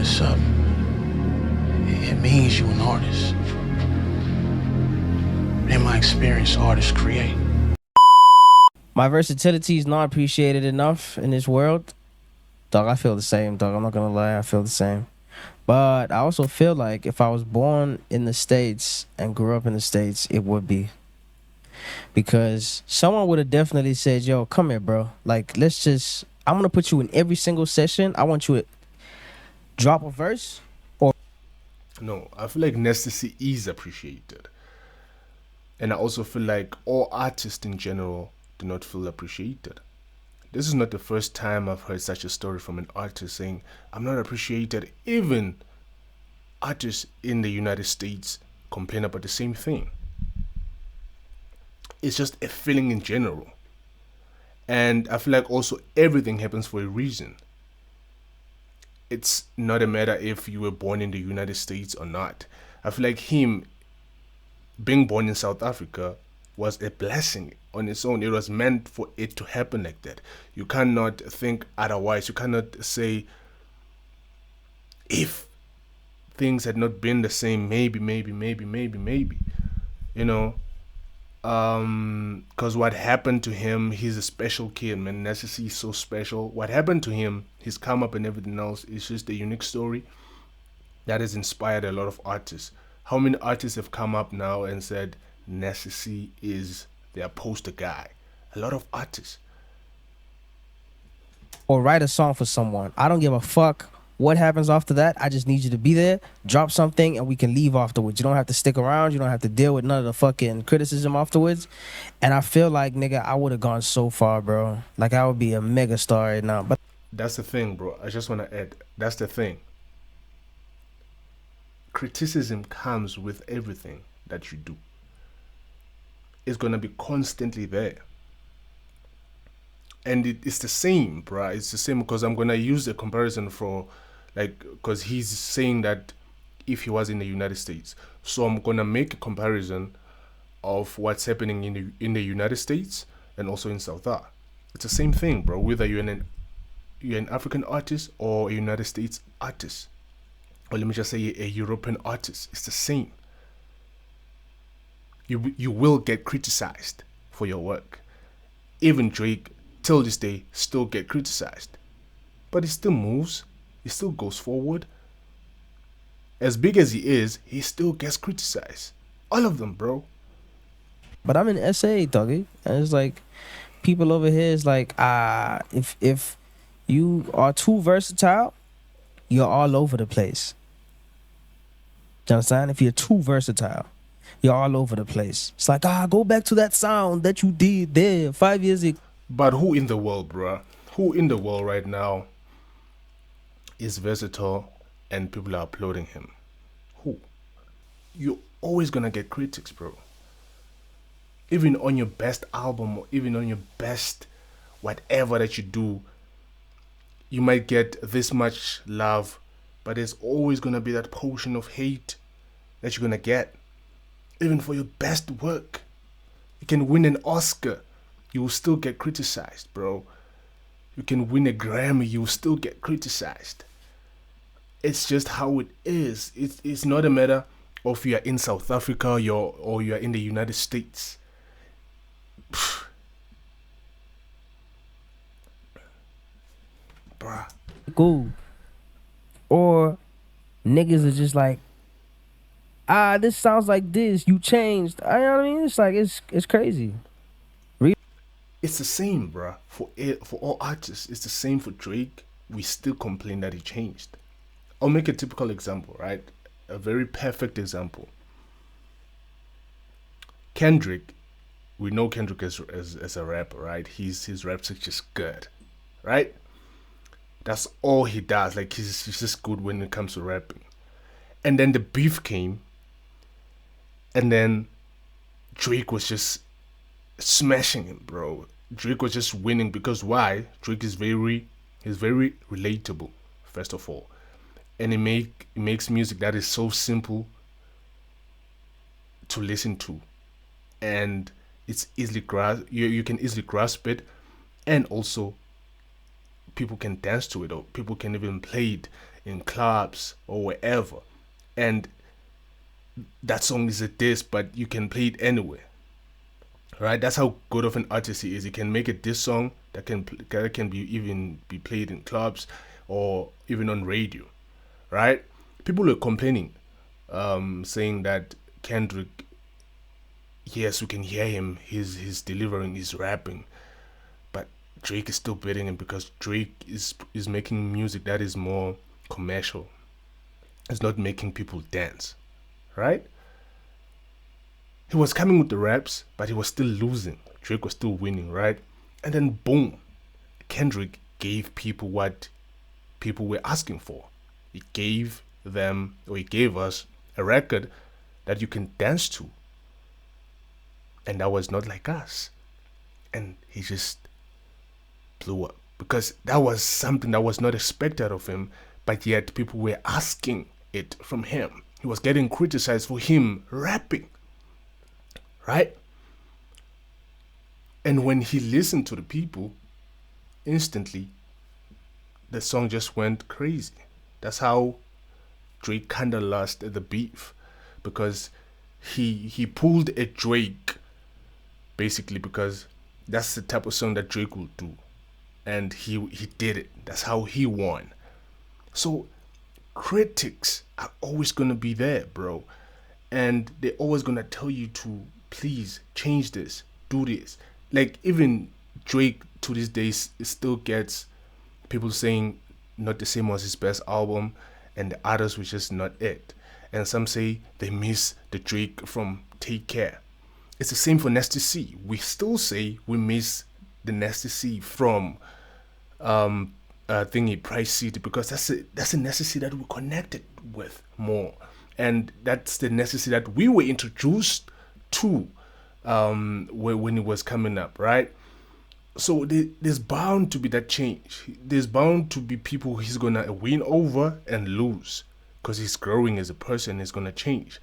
this up, it means you an artist. In my experience, artists create. My versatility is not appreciated enough in this world. Dog, I feel the same, dog. I'm not gonna lie, I feel the same. But I also feel like if I was born in the States and grew up in the States, it would be. Because someone would have definitely said, yo, come here, bro. Like, I'm gonna put you in every single session. I want you to drop a verse. No, I feel like necessity is appreciated. And I also feel like all artists in general do not feel appreciated. This is not the first time I've heard such a story from an artist saying, I'm not appreciated. Even artists in the United States complain about the same thing. It's just a feeling in general. And I feel like also everything happens for a reason. It's not a matter if you were born in the United States or not. I feel like him being born in South Africa was a blessing on its own. It was meant for it to happen like that. You cannot think otherwise. You cannot say, if things had not been the same, maybe. You know, because what happened to him, he's a special kid, man. Nessie is so special. What happened to him, his come up and everything else, is just a unique story that has inspired a lot of artists. How many artists have come up now and said Nessie is their poster guy? A lot of artists. Or write a song for someone. I don't give a fuck what happens after that. I just need you to be there, drop something, and we can leave afterwards. You don't have to stick around. You don't have to deal with none of the fucking criticism afterwards. And I feel like, nigga, I would have gone so far, bro. Like, I would be a mega star right now. But that's the thing, bro. I just want to add, that's the thing. Criticism comes with everything that you do. It's going to be constantly there. And it's the same, bro. It's the same because I'm going to use the comparison for, like, because he's saying that if he was in the United States. So I'm going to make a comparison of what's happening in the United States and also in South Africa. It's the same thing, bro. Whether you're an African artist or a United States artist, or let me just say a European artist, it's the same. You will get criticized for your work. Even Drake, till this day, still get criticized. But he still moves. He still goes forward. As big as he is, he still gets criticized. All of them, bro. But I'm in SA, doggy. And it's like, people over here is like, if you are too versatile, you're all over the place. Do you understand? If you're too versatile, you're all over the place. It's like, go back to that sound that you did there 5 years ago. But who in the world, bruh? Who in the world right now is versatile and people are applauding him? Who? You're always gonna get critics, bro. Even on your best album or even on your best whatever that you do, you might get this much love, but there's always gonna be that portion of hate that you're gonna get. Even for your best work. You can win an Oscar, you will still get criticized, bro. You can win a Grammy, you will still get criticized. It's just how it is. It's not a matter of you are in South Africa or you are in the United States. Bruh. Cool. Or niggas are just like, this sounds like this. You changed. You know what I mean? It's like, it's crazy. It's the same, bruh. For all artists, it's the same for Drake. We still complain that he changed. I'll make a typical example, right? A very perfect example. Kendrick, we know Kendrick as a rapper, right? His raps are just good, right? That's all he does. Like he's just good when it comes to rapping. And then the beef came, and then Drake was just smashing him, bro. Drake was just winning because why? Drake is very relatable, first of all, and he makes music that is so simple to listen to, and it's easily you can easily grasp it, and also people can dance to it or people can even play it in clubs or wherever, and that song is a diss, but you can play it anywhere. Right? That's how good of an artist he is. He can make a diss song that can be even be played in clubs or even on radio. Right? People are complaining, saying that Kendrick, yes, we can hear him. He's delivering, he's rapping, but Drake is still beating him because Drake is making music that is more commercial. It's not making people dance, right? He was coming with the raps, but he was still losing. Drake was still winning, right? And then boom, Kendrick gave people what people were asking for. He gave them, or he gave us, a record that you can dance to. And that was not like us. And he just blew up. Because that was something that was not expected of him, but yet people were asking it from him. He was getting criticized for him rapping. Right? And when he listened to the people, instantly, the song just went crazy. That's how Drake kinda lost the beef, because he pulled a Drake, basically, because that's the type of song that Drake will do, and he did it. That's how he won. So critics are always gonna be there, bro, and they're always gonna tell you to please change this, do this. Like even Drake to this day still gets people saying not the same was his best album, and the others was just not it. And some say they miss the Drake from Take Care. It's the same for Nasty C. We still say we miss the Nasty C from thingy Price City, because that's a Nasty C that we connected with more, and that's the Nasty C that we were introduced to when it was coming up, right? So there's bound to be that change. There's bound to be people he's gonna win over and lose, because he's growing as a person. He's gonna change,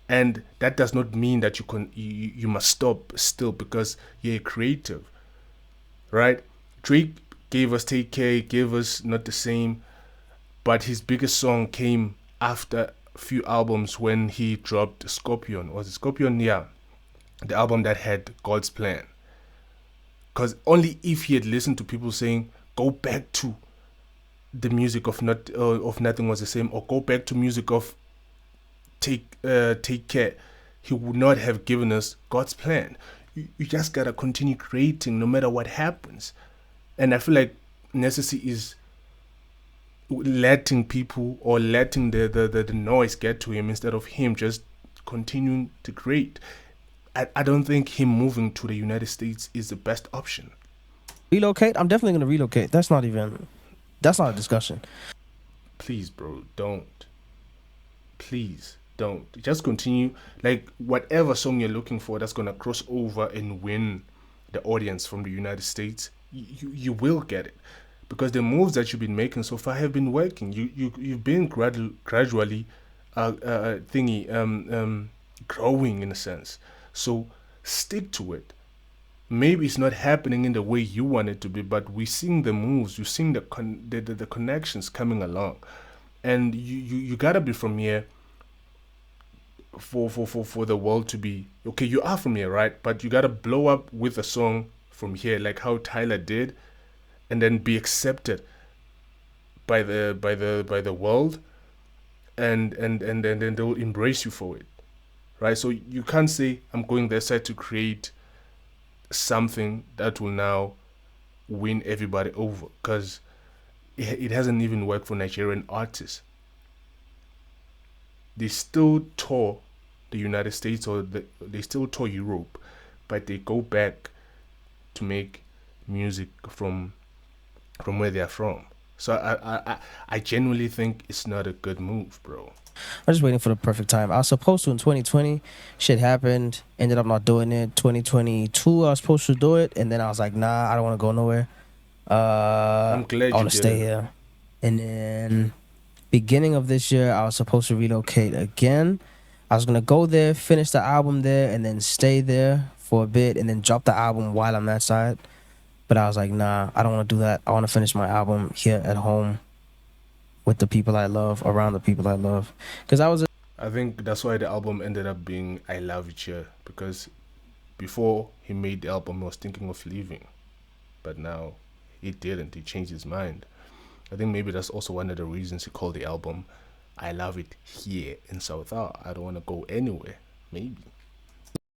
and that does not mean that you must stop still because you're creative, right? Drake gave us Take Care, gave us Not the Same, but his biggest song came after a few albums when he dropped Scorpion. Was it Scorpion? Yeah, the album that had God's Plan. Because only if he had listened to people saying, go back to the music of Nothing Was the Same, or go back to music of Take Care, he would not have given us God's Plan. You just gotta continue creating no matter what happens. And I feel like Necessity is letting people, or letting the noise get to him, instead of him just continuing to create. I don't think him moving to the United States is the best option. Relocate? I'm definitely gonna relocate. That's not a discussion. Please, bro, don't. Please don't. Just continue. Like whatever song you're looking for that's gonna cross over and win the audience from the United States, you will get it, because the moves that you've been making so far have been working. You've been gradually growing in a sense. So stick to it. Maybe it's not happening in the way you want it to be, but we're seeing the moves, you're seeing the connections coming along, and you gotta be from here for the world to be okay. You are from here, right? But you gotta blow up with a song from here, like how Tyler did, and then be accepted by the world, and then they'll embrace you for it. Right, so you can't say I'm going their side to create something that will now win everybody over, because it hasn't even worked for Nigerian artists. They still tour the United States, or they still tour Europe, but they go back to make music from where they are from. So I genuinely think it's not a good move, bro. I'm just waiting for the perfect time. I was supposed to in 2020. Shit happened. Ended up not doing it. 2022, I was supposed to do it, and then I was like, nah, I don't want to go nowhere. I'm glad I want to stay here. And then beginning of this year, I was supposed to relocate again. I was gonna go there, finish the album there, and then stay there for a bit, and then drop the album while I'm that side. But I was like, nah, I don't want to do that. I want to finish my album here at home with the people I love, around the people I love. Because I was I think that's why the album ended up being I Love It Here, because before he made the album, he was thinking of leaving, but now he didn't. He changed his mind. I think maybe that's also one of the reasons he called the album I Love It Here in South. I don't want to go anywhere. Maybe.